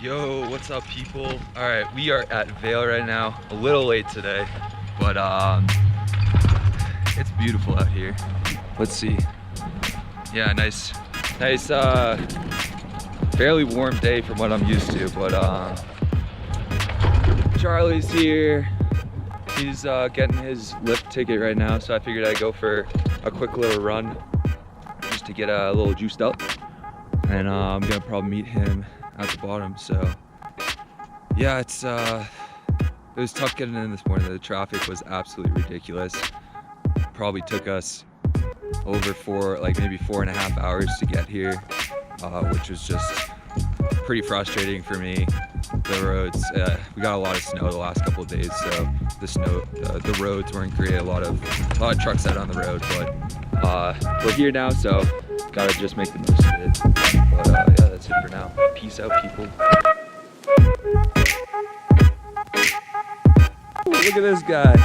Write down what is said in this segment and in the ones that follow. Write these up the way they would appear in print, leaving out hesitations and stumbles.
Yo, what's up, people? All right, we are at Vail right now. A little late today, but it's beautiful out here. Let's see. Yeah, nice, fairly warm day from what I'm used to. But Charlie's here. He's getting his lift ticket right now, so I figured I'd go for a quick little run just to get a little juiced up. And I'm gonna probably meet him at the bottom. So yeah, it was tough getting in this morning. The traffic was absolutely ridiculous. Probably took us over maybe 4.5 hours to get here, which was just pretty frustrating for me. The roads, we got a lot of snow the last couple of days, so the roads weren't great. A lot of trucks out on the road, but we're here now, so gotta just make the most of it. But yeah, that's it for now. Peace out, people. Ooh, look at this guy.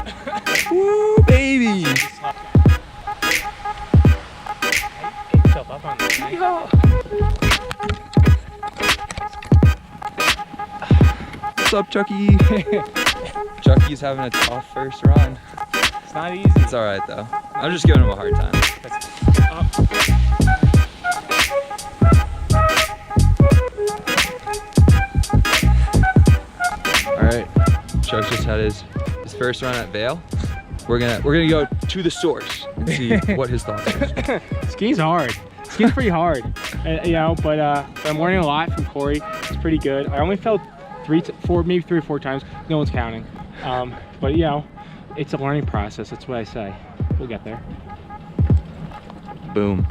Woo, baby. What's up, Chucky? Chucky's having a tough first run. It's not easy. It's all right though. I'm just giving him a hard time. All right, Chuck just had his first run at Vail. We're gonna go to the source and see what his thoughts are. Skiing's hard. Skiing's pretty hard, but I'm learning a lot from Corey. It's pretty good. I only fell maybe three or four times. No one's counting. But it's a learning process. That's what I say. We'll get there. Boom.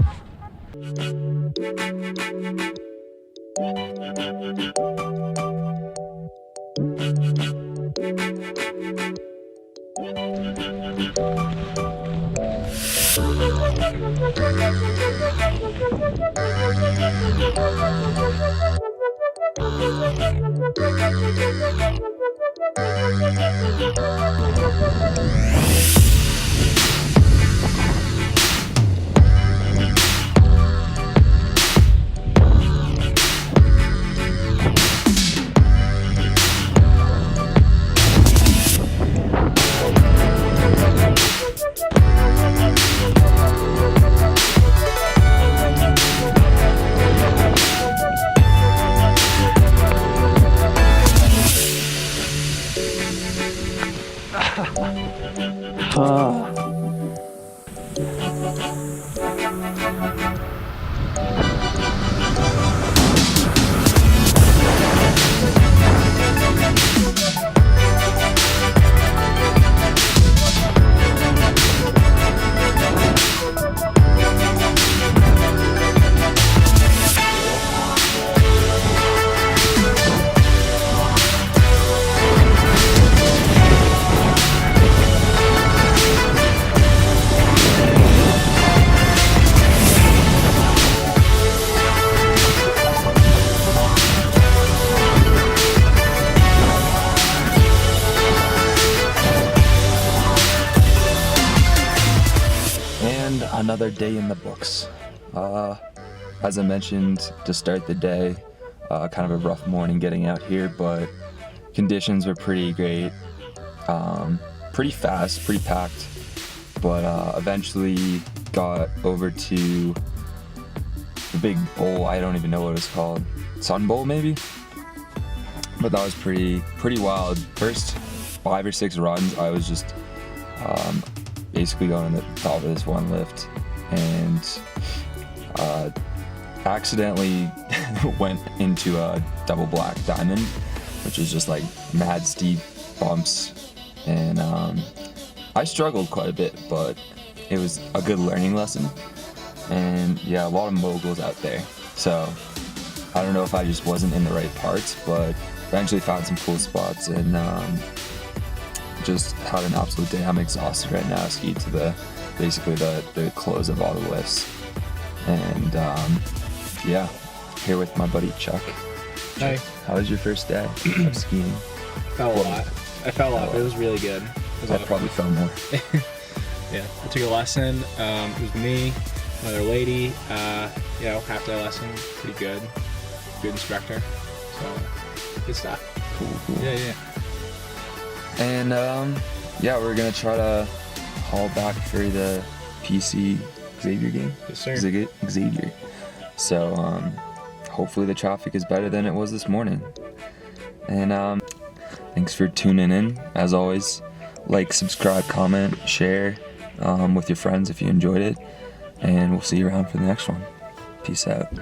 Another day in the books. As I mentioned to start the day, kind of a rough morning getting out here, but conditions were pretty great, pretty fast, pretty packed, but eventually got over to the big bowl. I don't even know what it's called. Sun Bowl maybe? But that was pretty wild. First 5 or 6 runs, I was just basically going on the top of this one lift and accidentally went into a double black diamond, which is just like mad steep bumps, and I struggled quite a bit, but it was a good learning lesson. And yeah, a lot of moguls out there, so I don't know if I just wasn't in the right parts, but eventually found some cool spots and just had an absolute day. I'm exhausted right now. I skied to basically the close of all the lifts, and yeah, here with my buddy Chuck. Hi. How was your first day of skiing? I fell a lot, but it was really good. I probably fell more. Yeah, I took a lesson. It was me, another lady. Half day lesson, pretty good. Good instructor. So Good stuff. Cool. Yeah. And yeah, we're gonna try to haul back for the PC Xavier game. Yes, sir. Xavier. So hopefully the traffic is better than it was this morning. And thanks for tuning in. As always, like, subscribe, comment, share with your friends if you enjoyed it. And we'll see you around for the next one. Peace out.